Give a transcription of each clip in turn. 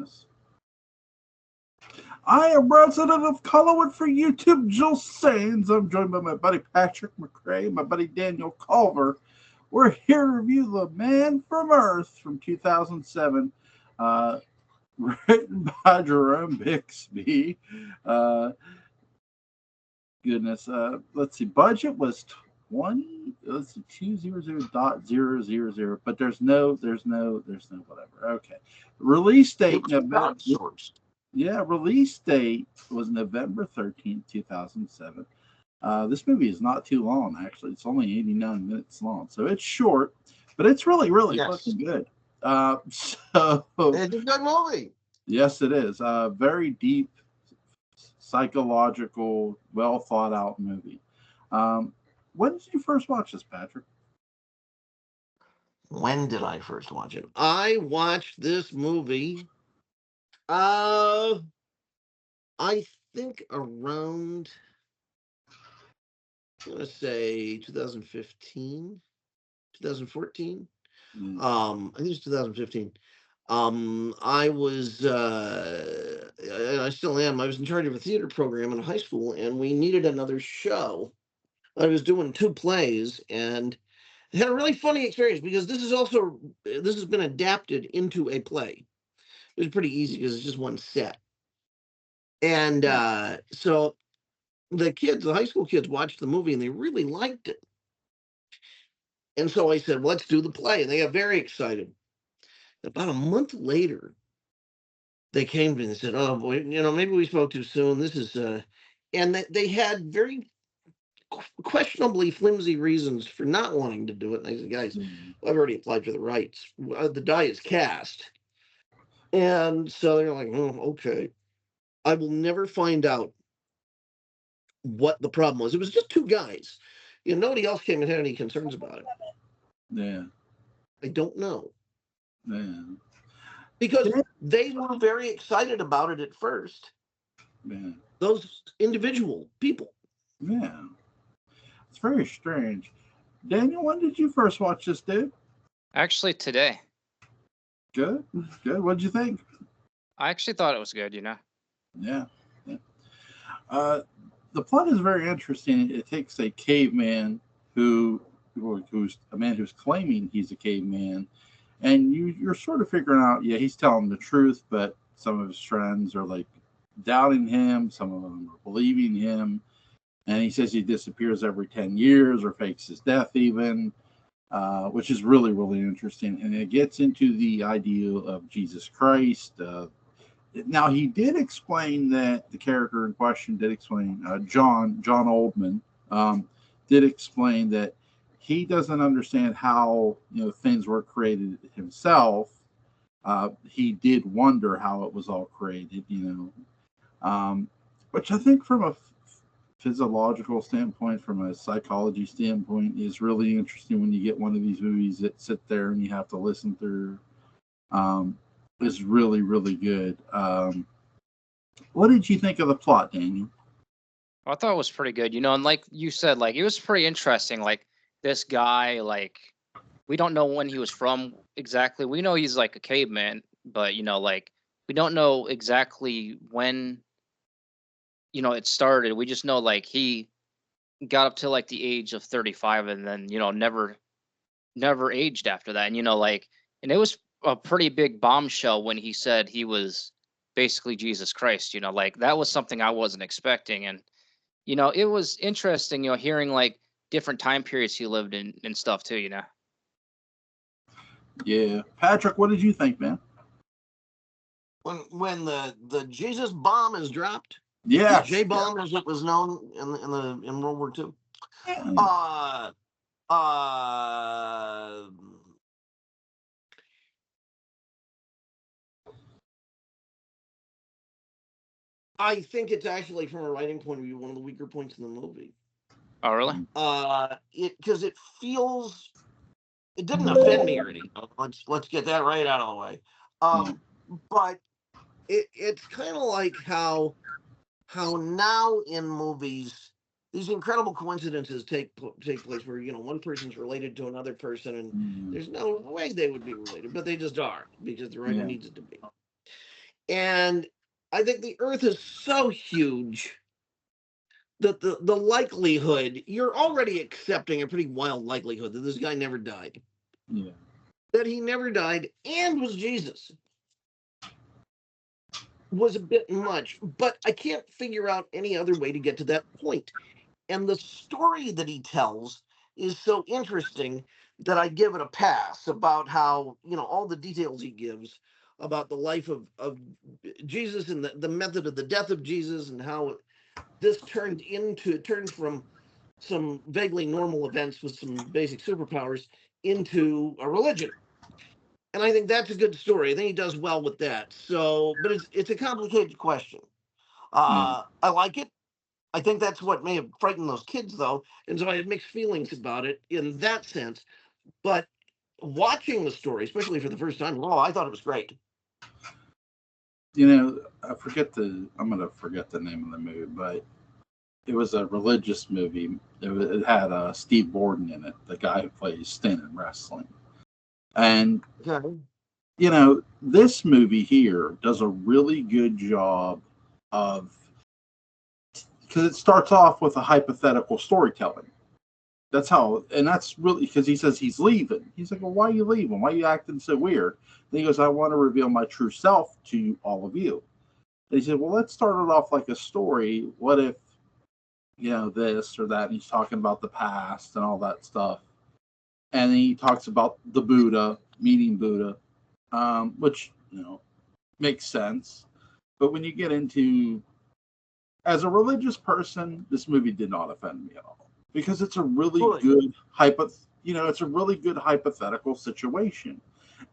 Christmas. I am resident of Collinwood for YouTube, Jill Sands. I'm joined by my buddy Patrick McCray, my buddy Daniel Culver. We're here to review The Man from Earth from 2007, written by Jerome Bixby. Let's see. Budget was 200.000, but there's no whatever. Okay. Release date November. Yeah, release date was November 13th, 2007. This movie is not too long, actually. It's only 89 minutes long, so it's short, but it's really, really fucking good. It's a good movie. Yes, it is. Very deep, psychological, well thought out movie. When did you first watch this, Patrick? When did I first watch it? I watched this movie. I think around, I'm gonna say 2015, 2014. I think it's 2015. I was, I still am. I was in charge of a theater program in high school, and we needed another show. I was doing 2 plays, and had a really funny experience because this has been adapted into a play. It was pretty easy because it's just one set. And so the high school kids watched the movie and they really liked it. And so I said, let's do the play. And they got very excited. About a month later, they came to me and said, oh boy, maybe we spoke too soon. This is, and they had very questionably flimsy reasons for not wanting to do it. And I said, guys, I've already applied for the rights. The die is cast. And so they're like, oh, okay. I will never find out what the problem was. It was just 2 guys. Nobody else came and had any concerns about it. Yeah. I don't know. Yeah. Because they were very excited about it at first. Yeah. Those individual people. Yeah. It's very strange. Daniel, when did you first watch this, dude? Actually, today. Good. What'd you think? I actually thought it was good, Yeah. The plot is very interesting. It takes a caveman who's a man who's claiming he's a caveman, and you're sort of figuring out, yeah, he's telling the truth, but some of his friends are like doubting him, some of them are believing him, and he says he disappears every 10 years or fakes his death even, which is really, really interesting. And it gets into the idea of Jesus Christ. Now, he did explain that the character in question did explain, John Oldman, did explain that he doesn't understand how things were created himself. He did wonder how it was all created, which I think from a physiological standpoint, from a psychology standpoint, is really interesting when you get one of these movies that sit there and you have to listen through. Is really, really good. What did you think of the plot, Daniel? I thought it was pretty good, and like you said, like it was pretty interesting. Like this guy, like we don't know when he was from exactly. We know he's like a caveman, but like we don't know exactly when it started. We just know like he got up to like the age of 35 and then never aged after that. And and it was a pretty big bombshell when he said he was basically Jesus Christ. Like that was something I wasn't expecting. And it was interesting hearing like different time periods he lived in and stuff too. Yeah. Patrick, what did you think, man? When the Jesus bomb is dropped, yeah, J bomb as it was known in World War II. Yeah. I think it's actually, from a writing point of view, one of the weaker points in the movie. Oh, really? Because it didn't offend me or anything. Let's get that right out of the way. But it's kind of like how now in movies these incredible coincidences take place where one person's related to another person and there's no way they would be related, but they just are because the writer needs it to be. And I think the earth is so huge that the likelihood, you're already accepting a pretty wild likelihood that this guy never died. Yeah. That he never died and was Jesus was a bit much, but I can't figure out any other way to get to that point. And the story that he tells is so interesting that I give it a pass about how, all the details he gives about the life of Jesus and the method of the death of Jesus and how this turned from some vaguely normal events with some basic superpowers into a religion. And I think that's a good story. I think he does well with that. So, but it's a complicated question. Yeah. I like it. I think that's what may have frightened those kids, though, and so I had mixed feelings about it in that sense. But watching the story, especially for the first time, I thought it was great. I'm gonna forget the name of the movie, but it was a religious movie. It had Steve Borden in it, the guy who plays Sting in wrestling. And Okay. this movie here does a really good job of, because it starts off with a hypothetical storytelling. That's really because he says he's leaving. He's like, well, why are you leaving? Why are you acting so weird? Then he goes, I want to reveal my true self to all of you. And he said, well, let's start it off like a story. What if, this or that? And he's talking about the past and all that stuff. And then he talks about the Buddha, meeting Buddha, which, makes sense. But when you get into, as a religious person, this movie did not offend me at all because it's a really good it's a really good hypothetical situation,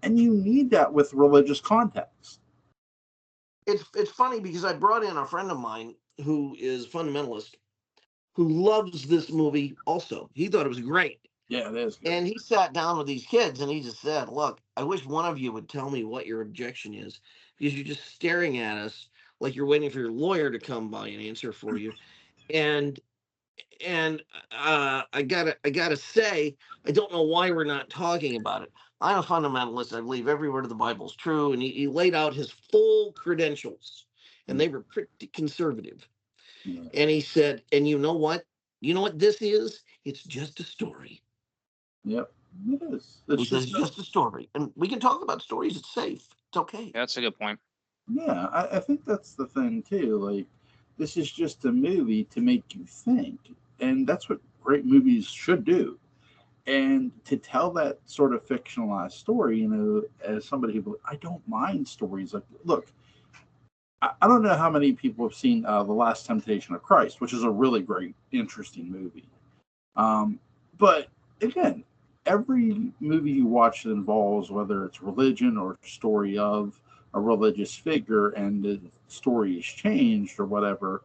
and you need that with religious context. It's funny because I brought in a friend of mine who is fundamentalist, who loves this movie. Also, he thought it was great. Yeah, it is good. And he sat down with these kids and he just said, look, I wish one of you would tell me what your objection is, because you're just staring at us like you're waiting for your lawyer to come by and answer for you. And I gotta say, I don't know why we're not talking about it. I'm a fundamentalist. I believe every word of the Bible is true. And he laid out his full credentials, and they were pretty conservative. Yeah. And he said, and you know what? You know what this is? It's just a story. Yep, it is. It's just a story. And we can talk about stories. It's safe. It's okay. Yeah, that's a good point. Yeah, I think that's the thing too. Like, this is just a movie to make you think, and that's what great movies should do. And to tell that sort of fictionalized story, as somebody who, I don't mind stories like, look, I don't know how many people have seen The Last Temptation of Christ, which is a really great, interesting movie. But again, every movie you watch that involves, whether it's religion or story of a religious figure, and the story is changed or whatever,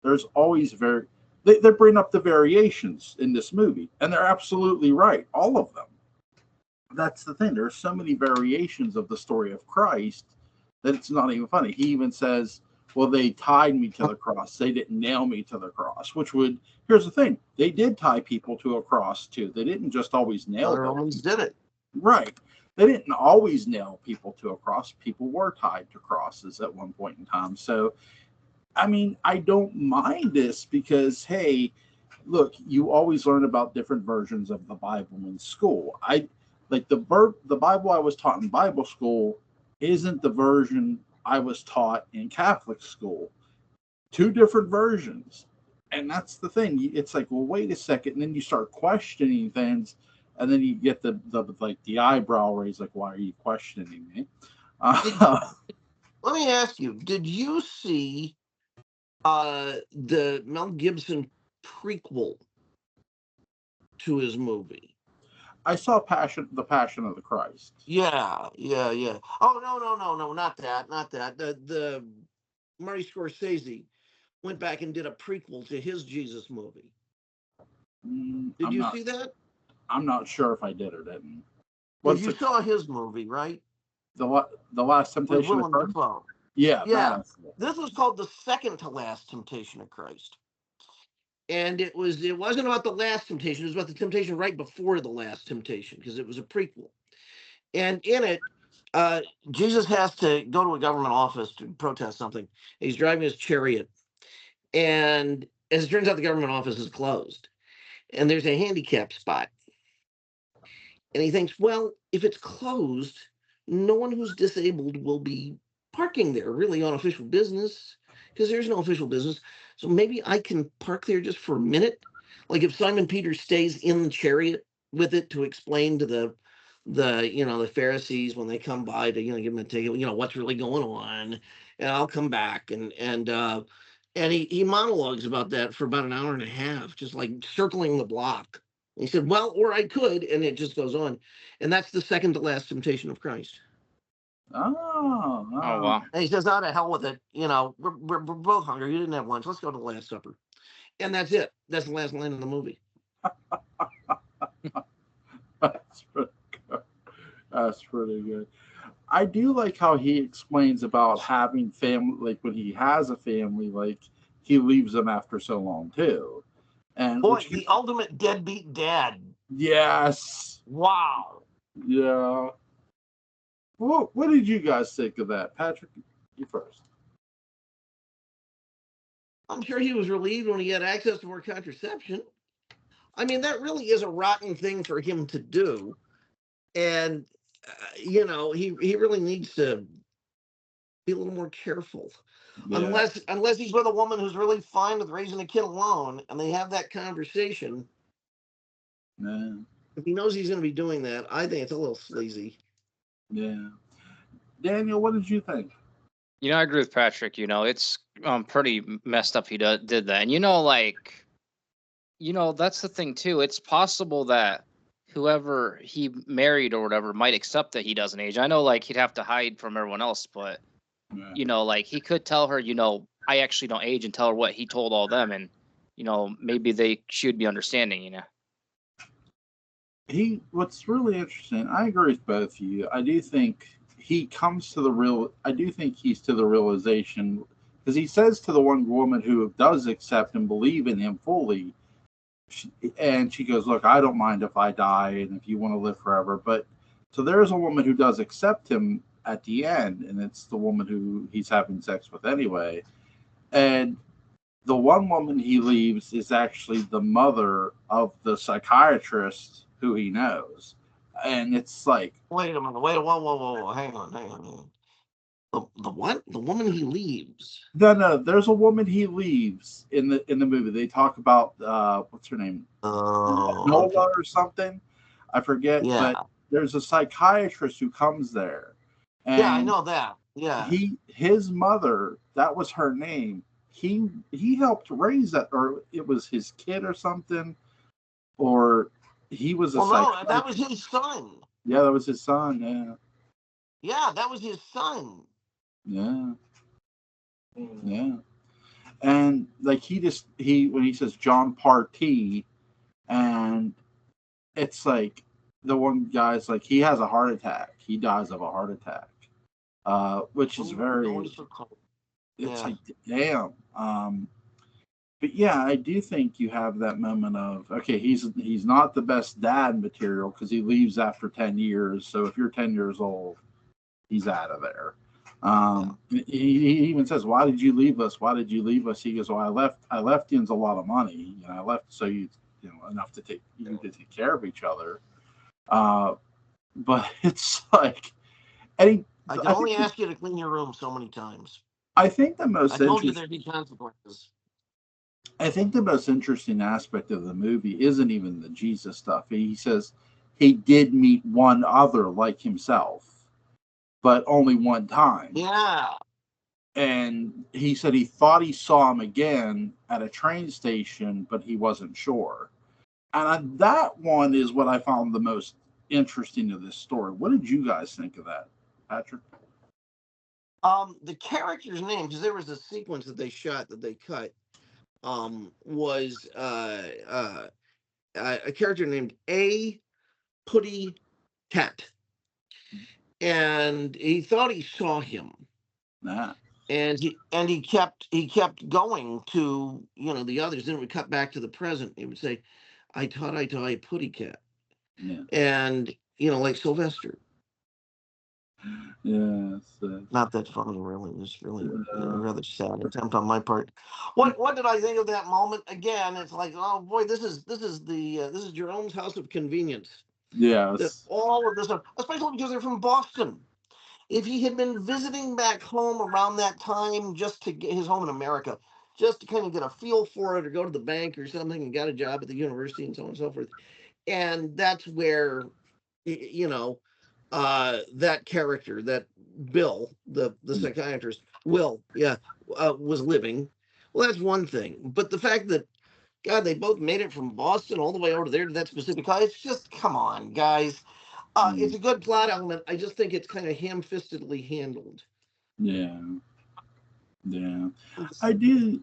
there's always they bring up the variations in this movie, and they're absolutely right, all of them. That's the thing. There's so many variations of the story of Christ that it's not even funny. He even says, well, they tied me to the cross. They didn't nail me to the cross, here's the thing. They did tie people to a cross too. They didn't just always nail them. They always did it. Right. They didn't always nail people to a cross. People were tied to crosses at one point in time. So, I mean, I don't mind this because, hey, look, you always learn about different versions of the Bible in school. The Bible I was taught in Bible school isn't the version I was taught in Catholic school. Two different versions. And that's the thing. It's like, well, wait a second. And then you start questioning things. And then you get the eyebrow raise, like, why are you questioning me? Let me ask you, did you see the Mel Gibson prequel to his movie? I saw The Passion of the Christ. Yeah. Oh, no, not that. The Marty Scorsese went back and did a prequel to his Jesus movie. Did you see that? I'm not sure if I did or didn't. You saw his movie, right? The Last Temptation of Christ? Yeah. This was called The Second to Last Temptation of Christ. And it wasn't about the last temptation. It was about the temptation right before the last temptation, because it was a prequel. And in it, Jesus has to go to a government office to protest something. He's driving his chariot, and as it turns out, the government office is closed, and there's a handicap spot. And he thinks, well, if it's closed, no one who's disabled will be parking there really on official business because there's no official business. So maybe I can park there just for a minute. Like if Simon Peter stays in the chariot with it to explain to the Pharisees when they come by to give them a ticket, what's really going on, and I'll come back and he monologues about that for about an hour and a half, just like circling the block. He said, well, or I could, and it just goes on. And that's the second to last temptation of Christ. Oh, Oh wow. And he says, oh, to hell with it. We're both hungry. You didn't have lunch. Let's go to the Last Supper. And that's it. That's the last line of the movie. That's pretty good. That's pretty good. I do like how he explains about having family, like when he has a family, like he leaves them after so long too. And Boy, the ultimate deadbeat dad. yes. Wow. Yeah. What did you guys think of that? Patrick, you first. I'm sure he was relieved when he had access to more contraception. I mean, that really is a rotten thing for him to do. And, he really needs to be a little more careful. Yeah. Unless he's with a woman who's really fine with raising a kid alone and they have that conversation. Yeah. If he knows he's going to be doing that, I think it's a little sleazy. Yeah. Daniel, what did you think? I agree with Patrick. It's pretty messed up he did that. And that's the thing too. It's possible that whoever he married or whatever might accept that he doesn't age. I know he'd have to hide from everyone else, but he could tell her, I actually don't age, and tell her what he told all them, and maybe she would be understanding. What's really interesting, I agree with both of you. I do think he comes to I do think he's to the realization, because he says to the one woman who does accept and believe in him fully, and she goes, look, I don't mind if I die and if you want to live forever. But so there's a woman who does accept him at the end, and it's the woman who he's having sex with anyway. And the one woman he leaves is actually the mother of the psychiatrist who he knows. And it's like, wait a minute, whoa, hang on. The what? The woman he leaves? No. There's a woman he leaves in the movie. They talk about what's her name? Nola Okay. or something. I forget. Yeah. But there's a psychiatrist who comes there. And yeah, I know that. Yeah. His mother, that was her name. He helped raise that, or it was his kid or something, or he was a no, that was his son. Yeah, that was his son. Yeah. Yeah, that was his son. Yeah. Yeah. And when he says John Partee, and it's like the one guy's like, he has a heart attack. He dies of a heart attack. Which is very, it's like, damn. But yeah, I do think you have that moment of, okay, he's not the best dad material because he leaves after 10 years. So if you're 10 years old, he's out of there. He even says, why did you leave us? Why did you leave us? He goes, well, I left you a lot of money. I left so you enough to take care of each other. But it's like, I can only ask you to clean your room so many times. I think the most I told you there'd be consequences. I think the most interesting aspect of the movie isn't even the Jesus stuff. He says he did meet one other like himself, but only one time. Yeah. And he said he thought he saw him again at a train station, but he wasn't sure. And that one is what I found the most interesting of this story. What did you guys think of that, Patrick? The character's name, because there was a sequence that they shot that they cut, was a character named A. Putty Cat. And he thought he saw him. Nah. And he kept going to the others. Then it would cut back to the present. He would say, I thought I saw a Putty Cat. Yeah. And like Sylvester. Yes. Not that funny, really. It's really a rather sad attempt on my part. What did I think of that moment? Again, it's like, oh boy, this is Jerome's house of convenience. That Yes. all of this stuff, especially because they're from Boston. If he had been visiting back home around that time, just to get his home in America, just to kind of get a feel for it, or go to the bank or something, and got a job at the university and so on and so forth, and that's where, you know, that character, that Bill, the psychiatrist, Will, yeah, was living. Well, that's one thing, but the fact that, God, they both made it from Boston all the way over there to that specific guy. It's just, come on, guys. It's a good plot element. I just think it's kind of ham-fistedly handled. Yeah. Yeah. I do.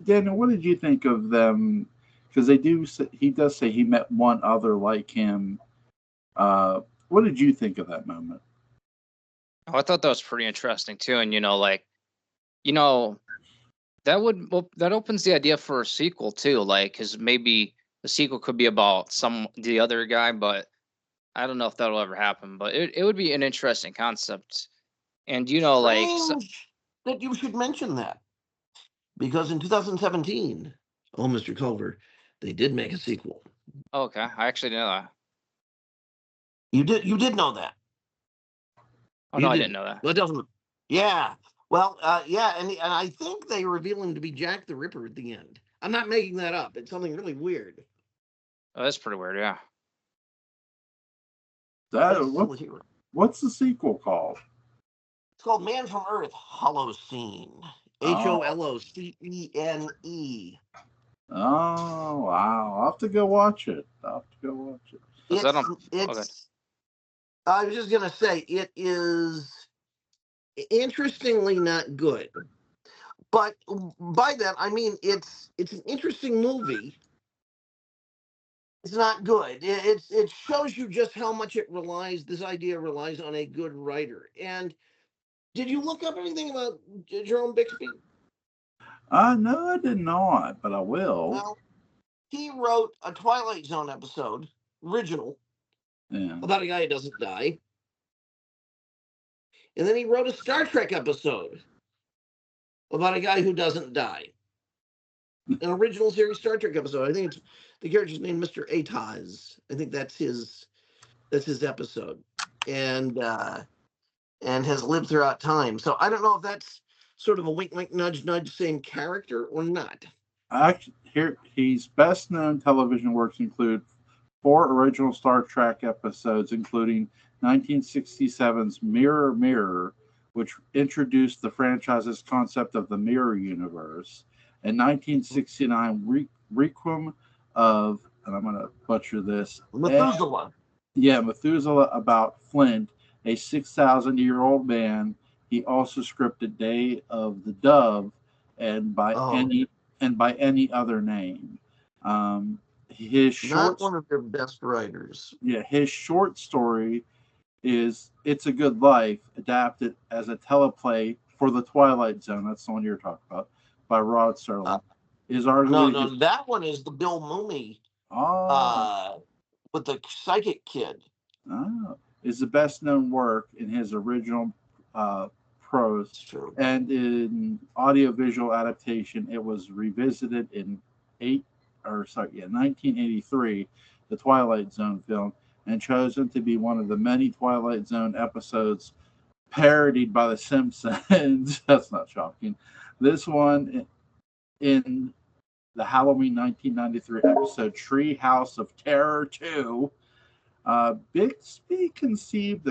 Daniel, what did you think of them? Because they do. He does say he met one other like him. What did you think of that moment? Oh, I thought that was pretty interesting too. And like, you know, that opens the idea for a sequel too. Like, because maybe the sequel could be about the other guy, but I don't know if that'll ever happen. But it would be an interesting concept. And like, Strange that you should mention that, because in 2017, oh, Mr. Culver, they did make a sequel. okay, I actually didn't know that. You did know that. Oh You no, I didn't didn't. know that. Well, it doesn't. Yeah. Well, yeah, and I think they reveal him to be Jack the Ripper at the end. I'm not making that up. It's something really weird. Oh, that's pretty weird. Yeah. What's the sequel called? It's called Man from Earth, Holocene. Oh, Holocene. oh wow! I'll have to go watch it. Was that on? Okay. It's. I was just gonna say it is interestingly not good, but by that I mean it's an interesting movie. It's not good. It shows you just how much this idea relies on a good writer. And did you look up anything about Jerome Bixby? No, I did not, but I will. Well, he wrote a Twilight Zone episode, original, Yeah. about a guy who doesn't die. And then he wrote a Star Trek episode about a guy who doesn't die. An original series Star Trek episode. I think it's the character's name, Mr. Ataz. I think that's his episode. And has lived throughout time. So I don't know if that's sort of a wink, wink, nudge, nudge, same character or not. Actually, here he's best known television works include 4 original Star Trek episodes, including 1967's Mirror Mirror, which introduced the franchise's concept of the mirror universe, and 1969 Requiem of, and I'm going to butcher this, Methuselah. Methuselah about Flint, a 6,000-year-old man. He also scripted Day of the Dove, and by any other name. His not one of their best writers. Yeah, his short story is "It's a Good Life," adapted as a teleplay for the Twilight Zone. That's the one you're talking about, by Rod Serling. Is arguably no, that one is the Bill Mooney. With the psychic kid. Is the best known work in his original prose, and in audiovisual adaptation, it was revisited in 1983, the Twilight Zone film, and chosen to be one of the many Twilight Zone episodes parodied by The Simpsons. That's not shocking. This one in the Halloween 1993 episode Tree House of Terror 2. Bixby conceived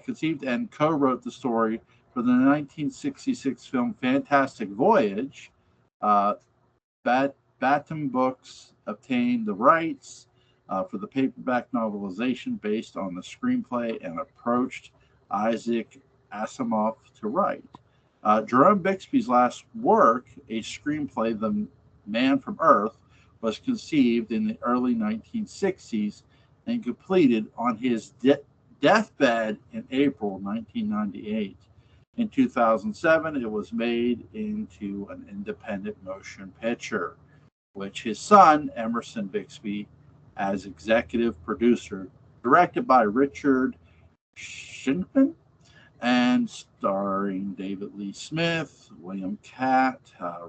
conceived and co-wrote the story for the 1966 film Fantastic Voyage. Batum Books obtained the rights for the paperback novelization based on the screenplay and approached Isaac Asimov to write. Jerome Bixby's last work, a screenplay, The Man from Earth, was conceived in the early 1960s and completed on his deathbed in April 1998. In 2007, it was made into an independent motion picture, which his son, Emerson Bixby, as executive producer, directed by Richard Schinkman, and starring David Lee Smith, William Catt,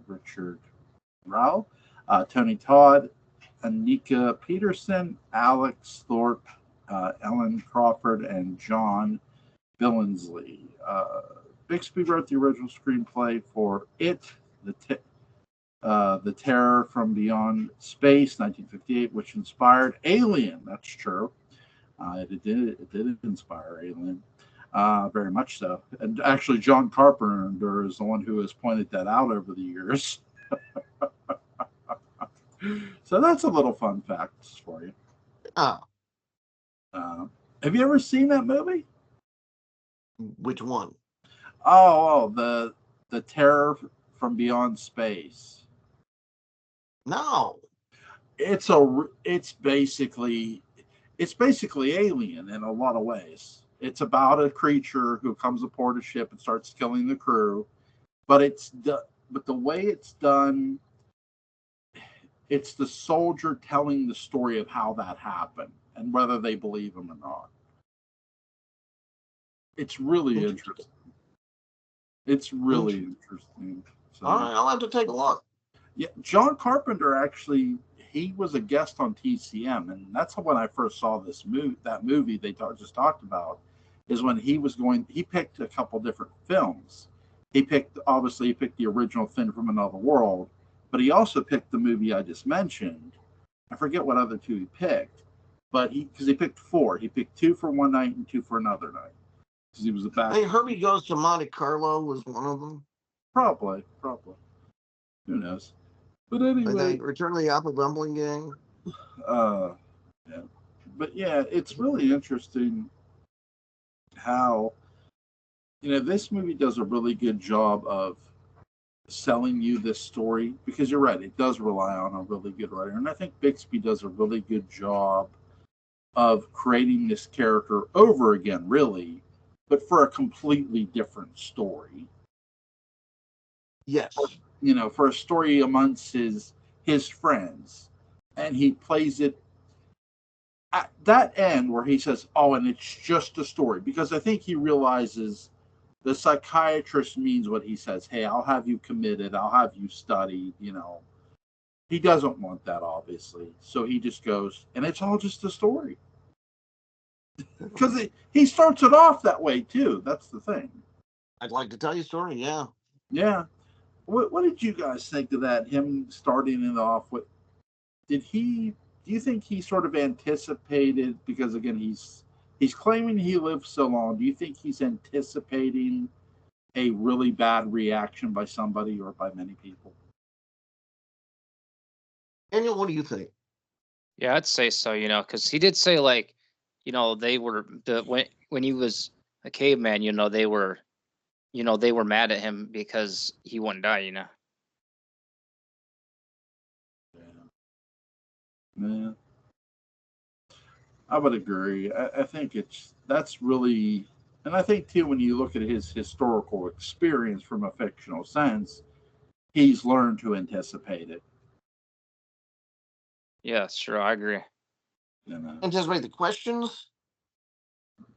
Richard Rao, Tony Todd, Anika Peterson, Alex Thorpe, Ellen Crawford, and John Billingsley. Bixby wrote the original screenplay for It, the Terror from Beyond Space, 1958, which inspired Alien. That's true. It did inspire Alien, very much so. And actually, John Carpenter is the one who has pointed that out over the years. So that's a little fun fact for you. Oh, Have you ever seen that movie? which one? The Terror from Beyond Space. No. It's basically Alien in a lot of ways. It's about a creature who comes aboard a ship and starts killing the crew, but the way it's done, it's the soldier telling the story of how that happened and whether they believe him or not. It's really interesting. It's really interesting. So, all right, I'll have to take a look. Yeah, John Carpenter actually, he was a guest on TCM, and that's when I first saw that movie they just talked about, is when he picked a couple different films. He picked the original Thin from Another World, but he also picked the movie I just mentioned. I forget what other two he picked, but because he picked 4. He picked 2 for one night and 2 for another night. Because he was a back. Hey, Herbie Goes to Monte Carlo was one of them. Probably. Who knows? But anyway, I think Return of the Apple Dumpling Gang. Yeah. But yeah, it's really interesting how this movie does a really good job of selling you this story, because you're right, it does rely on a really good writer, and I think Bixby does a really good job of creating this character over again, really, but for a completely different story. Yes. For a story amongst his friends, and he plays it at that end where he says, "Oh, and it's just a story," because I think he realizes the psychiatrist means what he says. Hey, I'll have you committed. I'll have you studied. He doesn't want that, obviously, so he just goes, and it's all just a story. Because he starts it off that way too. That's the thing. I'd like to tell you a story. Yeah. Yeah. What did you guys think of that? Him starting it off with? Do you think he sort of anticipated? Because again, he's claiming he lived so long. Do you think he's anticipating a really bad reaction by somebody or by many people? Daniel, what do you think? Yeah, I'd say so. Because he did say they were when he was a caveman. They were mad at him because he wouldn't die. Yeah, I would agree. I think that's really, and I think too when you look at his historical experience from a fictional sense, he's learned to anticipate it. Yeah, sure, I agree. Anticipate the questions?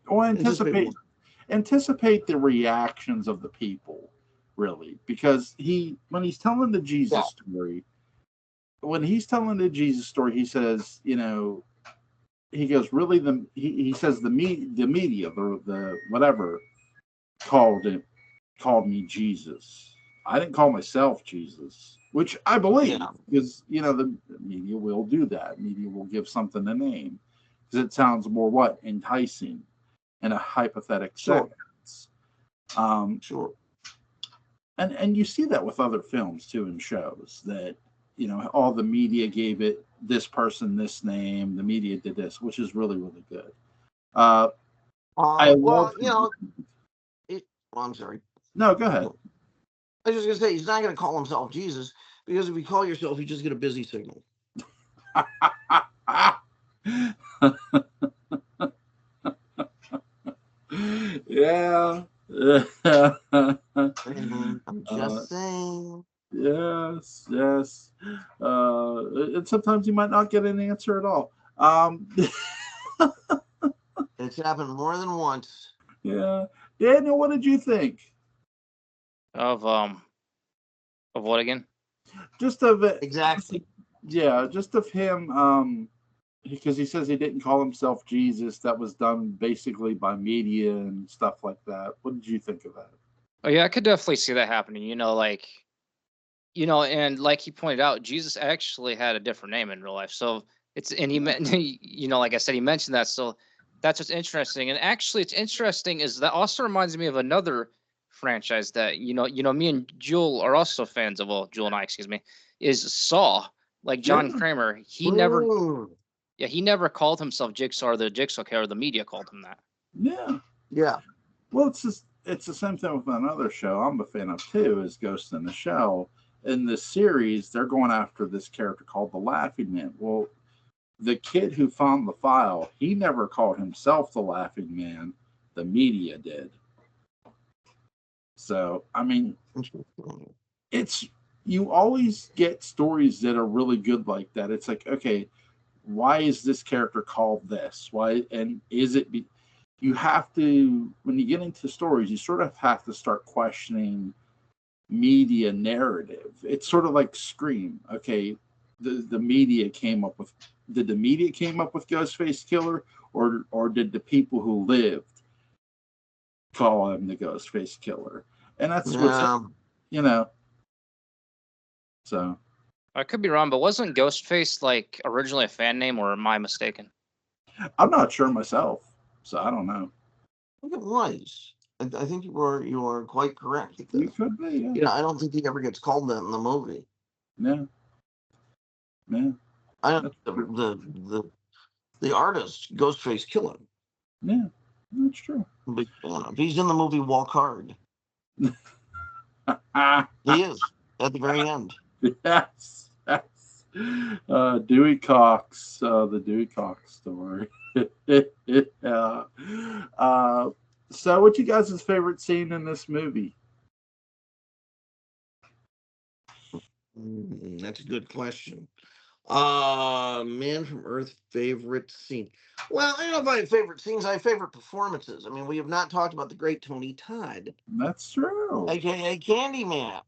Or anticipate the reactions of the people, really, because when he's telling the Jesus story, he says, he goes, really, he says the media, the whatever, called me Jesus. I didn't call myself Jesus, which I believe, because the media will do that. Media will give something a name because it sounds more enticing in a hypothetical sense. Sure. And you see that with other films too, and shows that all the media gave it this person this name. The media did this, which is really, really good. I'm sorry. No, go ahead. I was just gonna say he's not gonna call himself Jesus, because if you call yourself, you just get a busy signal. Yeah. I'm just saying. Yes. And sometimes you might not get an answer at all. It's happened more than once. Yeah. Daniel, what did you think? Of what again? Just of it. Exactly. Just of him. Because he says he didn't call himself Jesus. That was done basically by media and stuff like that. What did you think of that? Oh yeah, I could definitely see that happening. And like he pointed out, Jesus actually had a different name in real life. So like I said, he mentioned that. So that's what's interesting. And actually, it's interesting is that also reminds me of another franchise that me and Jewel are also fans of. Well, Jewel and I, excuse me, is Saw. Like John Kramer, he never called himself Jigsaw or the Jigsaw Killer. The media called him that. Yeah. Well, it's the same thing with another show I'm a fan of too, is Ghost in the Shell. In this series, they're going after this character called the Laughing Man. Well, the kid who found the file, he never called himself the Laughing Man. The media did. So, I mean, you always get stories that are really good like that. It's like, okay, why is this character called this? Why, and is it you have to, when you get into stories, you sort of have to start questioning media narrative. It's sort of like Scream. Okay, the media came up with, did the media came up with Ghostface Killer, or did the people who lived call him the Ghostface Killer? And that's what's, so I could be wrong, but wasn't Ghostface like originally a fan name, or am I mistaken? I'm not sure myself, so I don't know. I think it was. I think you are quite correct. You could be, yeah. I don't think he ever gets called that in the movie. Yeah. I don't. The artist Ghostface Killer. Yeah, that's true. But, he's in the movie Walk Hard. He is at the very end. Yes. Dewey Cox, the Dewey Cox story. So, what's you guys' favorite scene in this movie? That's a good question. Man from Earth favorite scene. Well, I don't know if I have favorite scenes. I have favorite performances. I mean, we have not talked about the great Tony Todd. That's true. AKA Candyman,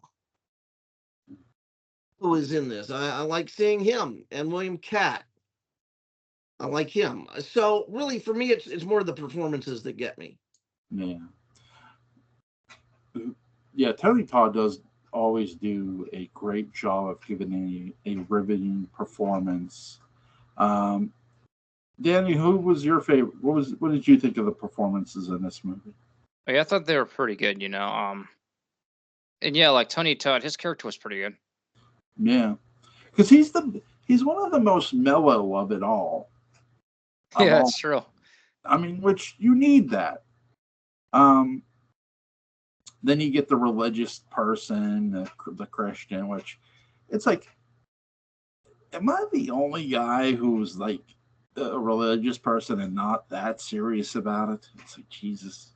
who is in this. I like seeing him, and William Catt. I like him. So really, for me, it's more the performances that get me. Yeah, Tony Todd does always do a great job of giving a riveting performance. Danny, who was your favorite? What did you think of the performances in this movie? I thought they were pretty good, And yeah, like Tony Todd, his character was pretty good. Yeah, because he's one of the most mellow of it all. Yeah, that's true. I mean, which you need that. Then you get the religious person, the Christian, which it's like, am I the only guy who's like a religious person and not that serious about it? It's like, Jesus.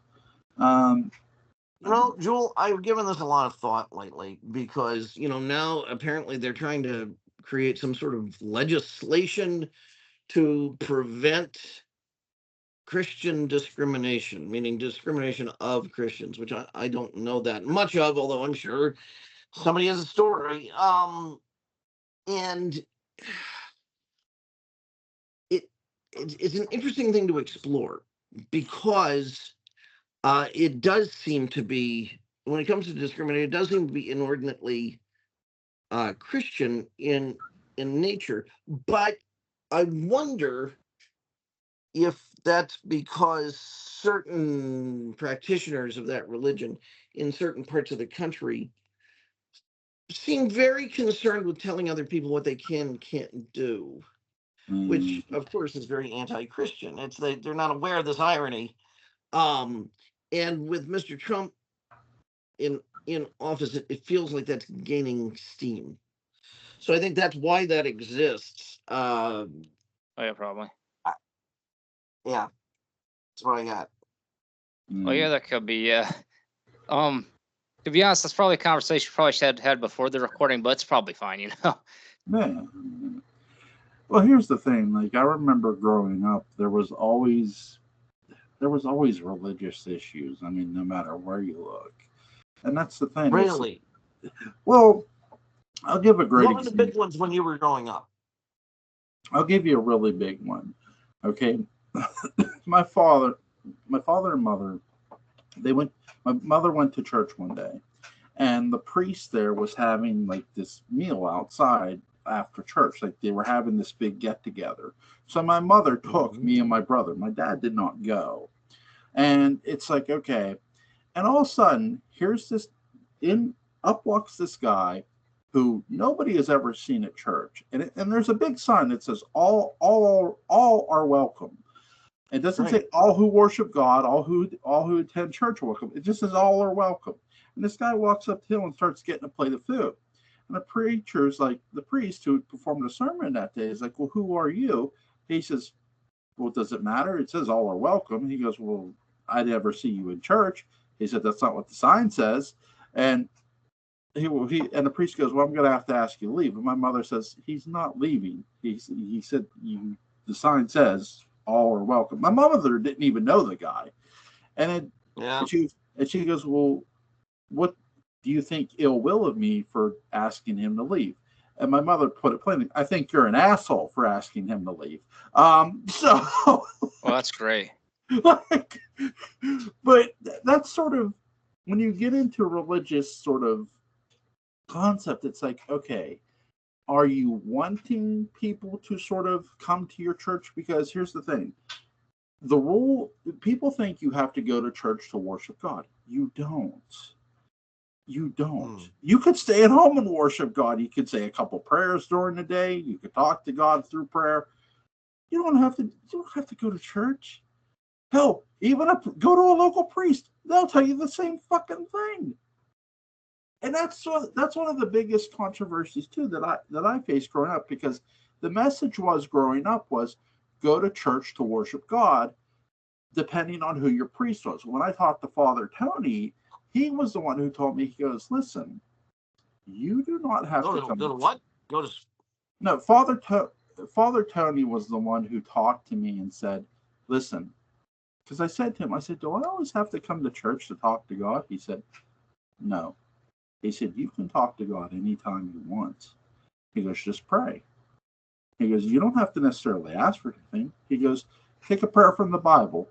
Jewel, I've given this a lot of thought lately because, now apparently they're trying to create some sort of legislation to prevent Christian discrimination, meaning discrimination of Christians, which I don't know that much of, although I'm sure somebody has a story. And it's an interesting thing to explore because it does seem to be, when it comes to discrimination, it does seem to be inordinately Christian in nature. But I wonder if that's because certain practitioners of that religion in certain parts of the country seem very concerned with telling other people what they can and can't do, which of course is very anti-Christian. They're not aware of this irony. And with Mr. Trump in office, it feels like that's gaining steam. So I think that's why that exists. Oh yeah, probably. Yeah, that's what I got. Oh yeah, that could be. Yeah. To be honest, that's probably a conversation we probably should have had before the recording, but it's probably fine, Yeah. Well, here's the thing. Like I remember growing up, there was always religious issues. I mean, no matter where you look, and that's the thing. It's Really? well, I'll give a great What were the big example. ones when you were growing up? I'll give you a really big one. Okay, my father, my father and mother, they went. My mother went to church one day, and the priest there was having like this meal outside after church. Like they were having this big get together. So my mother took Mhm. me and my brother. My dad did not go, and it's like okay. And all of a sudden, here's this in up walks this guy who nobody has ever seen at church, and there's a big sign that says all are welcome. It doesn't Right. say all who worship God, all who attend church are welcome. It just says all are welcome. And this guy walks up to him and starts getting a plate of food. And the preacher's like the priest who performed the sermon that day is like, well, who are you? He says, well, does it matter? It says all are welcome. He goes, well, I never see you in church. He said, that's not what the sign says. And the priest goes, well, I'm going to have to ask you to leave. And my mother says, he's not leaving. He said, the sign says all are welcome. My mother didn't even know the guy. And, it, Yeah. and she goes, well, what do you think ill will of me for asking him to leave? And my mother put it plainly, I think you're an asshole for asking him to leave. So, Well, that's great. like, but that's sort of when you get into religious sort of concept, it's like, okay, are you wanting people to sort of come to your church? Because here's the thing, the rule, people think you have to go to church to worship God. You don't. You don't. Hmm. You could stay at home and worship God. You could say a couple prayers during the day. You could talk to God through prayer. You don't have to go to church. Hell, even go to a local priest. They'll tell you the same fucking thing. And that's one of the biggest controversies too that I faced growing up, because the message was growing up was go to church to worship God, depending on who your priest was. When I talked to Father Tony, he was the one who told me, he goes, listen, you do not have to come Go to to what? Go to. no, Father Tony was the one who talked to me and said, listen, because I said to him, I said, do I always have to come to church to talk to God? He said, no. He said, you can talk to God anytime you want. He goes, just pray. He goes, you don't have to necessarily ask for anything. He goes, pick a prayer from the Bible.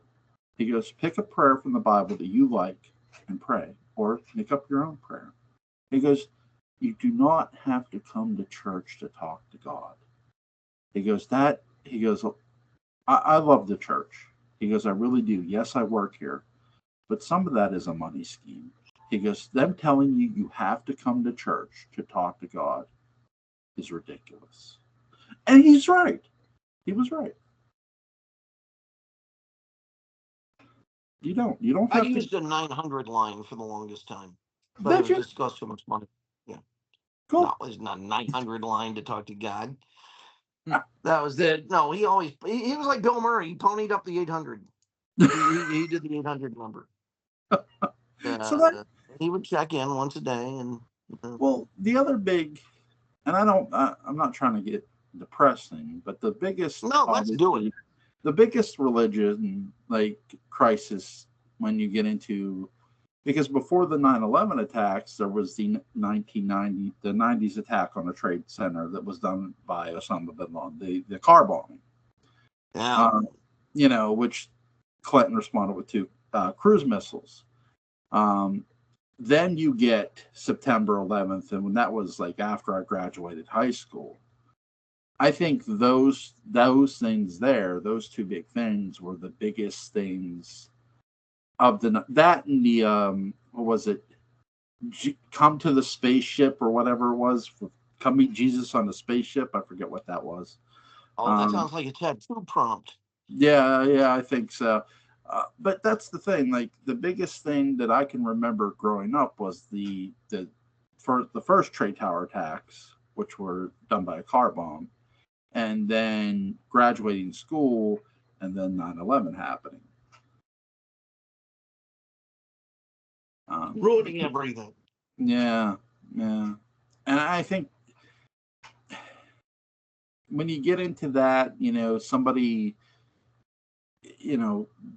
He goes, pick a prayer from the Bible that you like and pray, or make up your own prayer. He goes, you do not have to come to church to talk to God. He goes, I love the church. He goes, I really do. Yes, I work here, but some of that is a money scheme. He goes, them telling you you have to come to church to talk to God is ridiculous. And he's right. He was right. You don't I have to. used a 900 line for the longest time, but it Did was you? just cost too much money. Yeah. Cool. No, it's not 900 line to talk to God. That was it. No, he was like Bill Murray. He ponied up the 800. He did the 800 number. So that, Uh, he would check in once a day, and well, the other big, and I'm not trying to get depressing, but the biggest, no, let's do it. obviously, the biggest religion like crisis when you get into, because before the 9/11 attacks, there was the 90s attack on the Trade Center that was done by Osama bin Laden, the car bombing, Yeah. um, which Clinton responded with two cruise missiles. Um, then you get September 11th, and when that was like after I graduated high school. I think those things there, those two big things, were the biggest things of that and the what was it? Come to the spaceship or whatever it was. Come meet Jesus on the spaceship. I forget what that was. Oh, that Um, sounds like a tattoo prompt. yeah, I think so. But that's the thing. Like the biggest thing that I can remember growing up was the first trade tower attacks, which were done by a car bomb, and then graduating school, and then 9/11 happening. Um, Ruining everything. yeah, yeah, and I think when you get into that, somebody,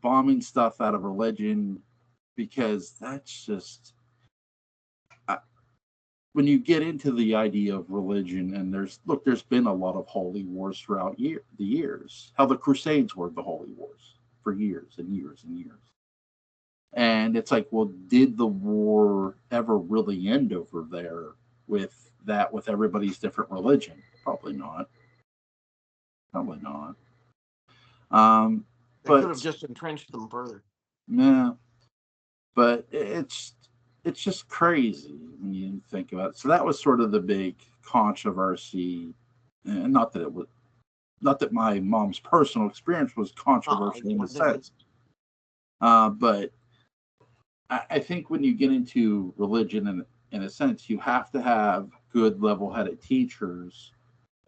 bombing stuff out of religion, because that's just, when you get into the idea of religion, and there's been a lot of holy wars throughout the years. How the Crusades were the holy wars for years and years and years. And it's like, well, did the war ever really end over there with everybody's different religion? Probably not. Probably not. They could have just entrenched them further. Yeah. But it's just crazy when you think about it. So that was sort of the big controversy. And not that my mom's personal experience was controversial in a sense. But I think when you get into religion, in a sense, you have to have good, level-headed teachers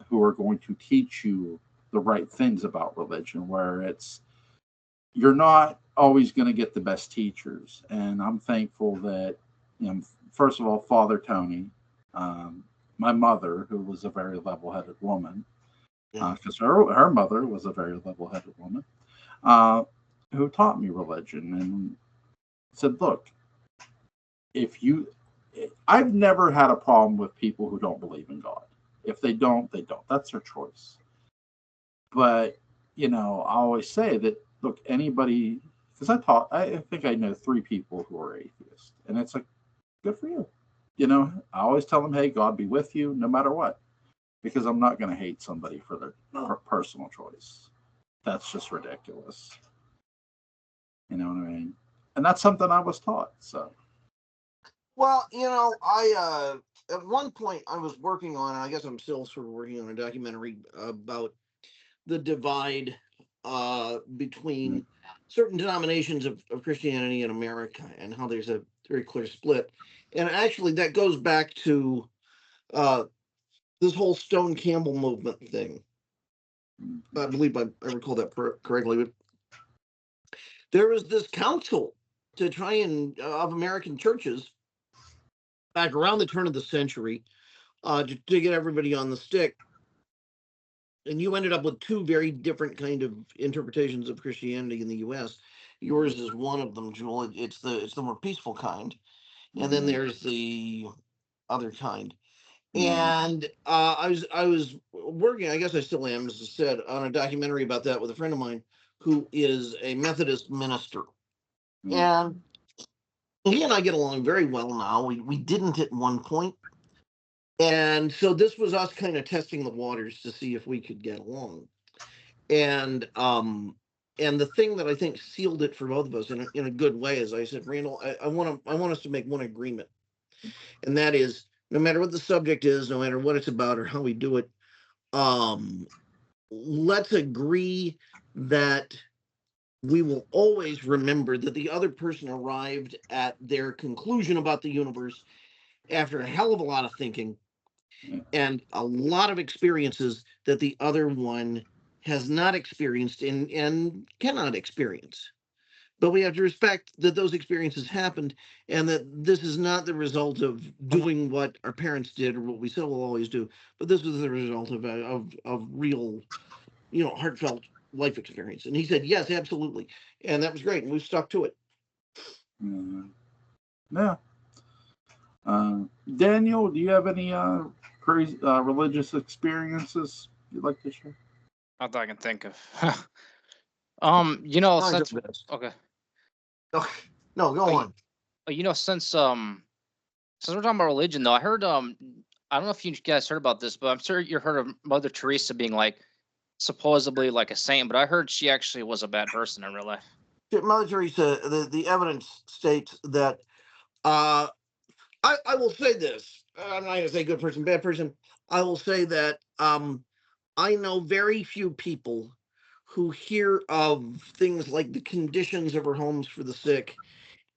who are going to teach you the right things about religion, where you're not always going to get the best teachers. And I'm thankful that, first of all, Father Tony, my mother, who was a very level-headed woman, because her mother was a very level-headed woman, who taught me religion and said, look, I've never had a problem with people who don't believe in God. If they don't, they don't. That's their choice. But, I always say that, look, anybody, because I think I know 3 people who are atheists, and it's like, good for you. I always tell them, hey, God be with you no matter what, because I'm not going to hate somebody for their personal choice. That's just ridiculous. You know what I mean? And that's something I was taught. So, well, I at one point I was working on, and I guess I'm still sort of working on a documentary about the divide between certain denominations of Christianity in America, and how there's a very clear split. And actually, that goes back to this whole Stone Campbell movement thing. I believe I recall that correctly. But there was this council to try and of American churches back around the turn of the century to get everybody on the stick. And you ended up with 2 very different kind of interpretations of Christianity in the U.S. Yours is one of them, Jewel. It's the more peaceful kind, and then there's the other kind. And I was working, I guess I still am, as I said, on a documentary about that with a friend of mine who is a Methodist minister, and he and I get along very well now. We didn't at one point. And so this was us kind of testing the waters to see if we could get along. And the thing that I think sealed it for both of us in a good way is I said, Randall, I want us to make one agreement. And that is, no matter what the subject is, no matter what it's about or how we do it, let's agree that we will always remember that the other person arrived at their conclusion about the universe after a hell of a lot of thinking and a lot of experiences that the other one has not experienced and cannot experience. But we have to respect that those experiences happened, and that this is not the result of doing what our parents did or what we said we'll always do, but this was the result of real, heartfelt life experience. And he said, yes, absolutely. And that was great. And we've stuck to it. Yeah. Daniel, do you have any crazy religious experiences you'd like to share? Not that I can think of. Since okay. No, go on. Since we're talking about religion, though, I heard I don't know if you guys heard about this, but I'm sure you heard of Mother Teresa being supposedly like a saint, but I heard she actually was a bad person in real life. Mother Teresa, the evidence states that I will say this. I'm not going to say good person, bad person. I will say that I know very few people who hear of things like the conditions of her homes for the sick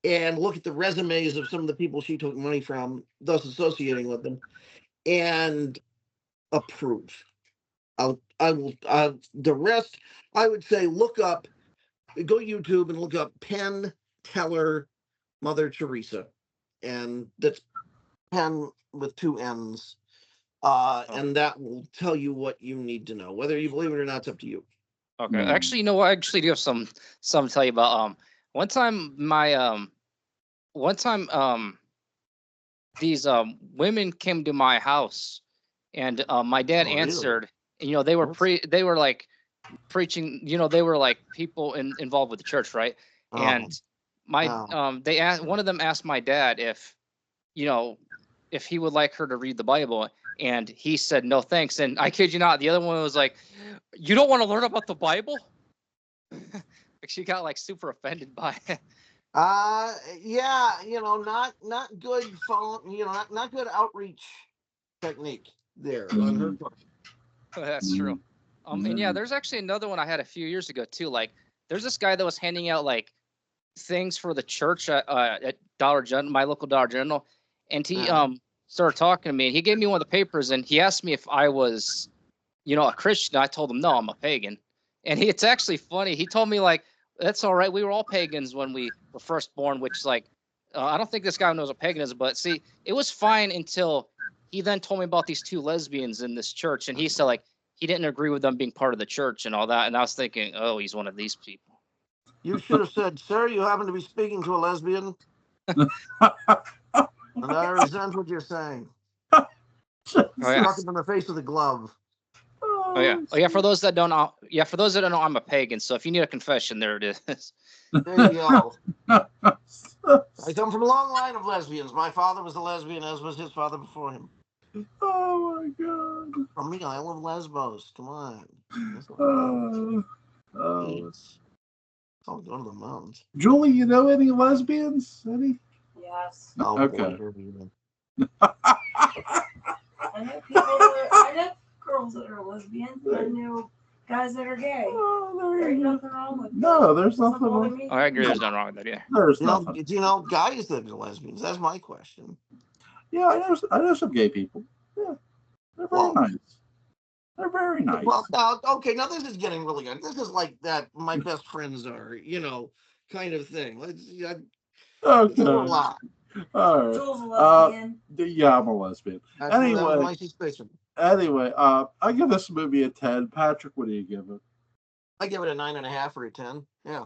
and look at the resumes of some of the people she took money from, thus associating with them, and approve. The rest, I would say, go YouTube and look up Penn Teller Mother Teresa, and that's Penn with 2 N's, and that will tell you what you need to know. Whether you believe it or not, it's up to you. Okay. Actually, you know what? I actually do have some to tell you about. One time these women came to my house, and my dad answered. And, you know, they were like preaching. You know, they were like people involved with the church, right? And they asked, one of them asked my dad if, you know, if he would like her to read the Bible, and he said no thanks. And I kid you not, the other one was like, "You don't want to learn about the Bible?" Like, she got like super offended by it. Yeah, you know, not good phone, you know, not good outreach technique there on her part. That's true. And yeah, there's actually another one I had a few years ago too. Like, there's this guy that was handing out like things for the church at Dollar General, my local Dollar General, and he started talking to me, and he gave me one of the papers, and he asked me if I was, you know, a Christian. I told him no, I'm a pagan. And it's actually funny. He told me like, that's all right. We were all pagans when we were first born, which like, I don't think this guy knows what paganism, but see, it was fine until he then told me about these two lesbians in this church, and he said like he didn't agree with them being part of the church and all that. And I was thinking, oh, he's one of these people. You should have said, "Sir, you happen to be speaking to a lesbian." And I resent what you're saying. Struck him in the face with a glove. Oh yeah. For those that don't know, I'm a pagan. So if you need a confession, there it is. There you go. I come from a long line of lesbians. My father was a lesbian, as was his father before him. Oh my God! From the Isle of Lesbos. Come on. I'll go to the mountains. Julie, you know any lesbians? Any? Yes. Oh, okay. I know girls that are lesbians. I know guys that are gay. There's nothing wrong with that. No, there's nothing wrong. I agree. There's nothing wrong with that. Yeah. There's nothing. Do you know guys that are lesbians? That's my question. Yeah, I know some gay people. Yeah, they're very nice. They're very nice. Well, now this is getting really good. This is like that my best friends are, you know, kind of thing. Okay. It's a lot. All right. Joel's a lesbian. Yeah, I'm a lesbian. Anyway, I give this movie a 10. Patrick, what do you give it? I give it a 9.5 or a 10. Yeah.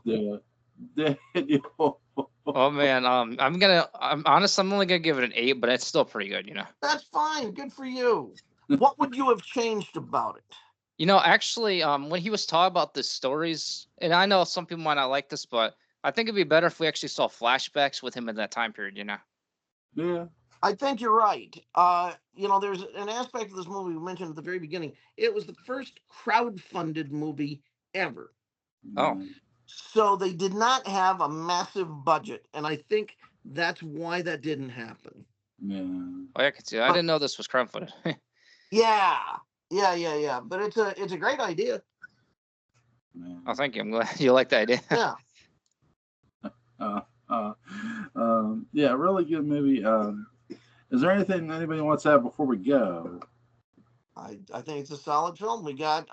Daniel. Oh man, I'm honest. I'm only gonna give it an 8, but it's still pretty good. You know. That's fine. Good for you. What would you have changed about it? You know, actually, when he was talking about the stories, and I know some people might not like this, but I think it'd be better if we actually saw flashbacks with him in that time period. You know. Yeah. I think you're right. You know, there's an aspect of this movie we mentioned at the very beginning. It was the first crowd-funded movie ever. Oh. So they did not have a massive budget, and I think that's why that didn't happen. Yeah. Oh, I could see. I didn't know this was crowdfunded. Yeah. But it's a great idea. Oh, thank you. I'm glad you like the idea. Yeah. Yeah, really good movie. Is there anything anybody wants to add before we go? I think it's a solid film. We got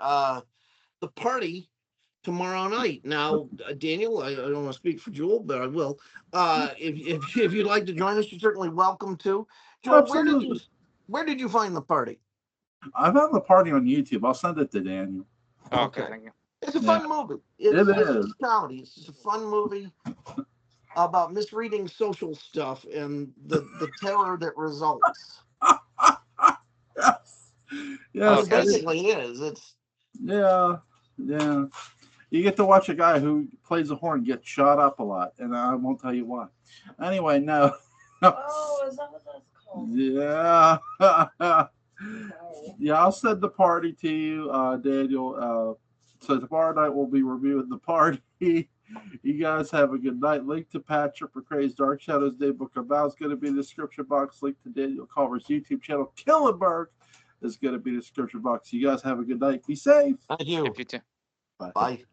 The Party tomorrow night. Now, Daniel, I don't want to speak for Joel, but I will. If you'd like to join us, you're certainly welcome to. Joel, where did you find The Party? I found The Party on YouTube. I'll send it to Daniel. Okay. Thank you. It's a fun movie. It is. It's comedy. It's just a fun movie about misreading social stuff and the terror that results. Yes. Basically it is. It's yeah. You get to watch a guy who plays the horn get shot up a lot, and I won't tell you why. Anyway, no. Oh, is that what that's called? Yeah. Yeah, I'll send The Party to you, Daniel. So tomorrow night we'll be reviewing The Party. You guys have a good night. Link to Patrick McCray's Dark Shadows Daybook of Vows is going to be in the description box. Link to Daniel Culver's YouTube channel, Killenberg, is going to be in the description box. You guys have a good night. Be safe. Thank you. You too. Bye. Bye.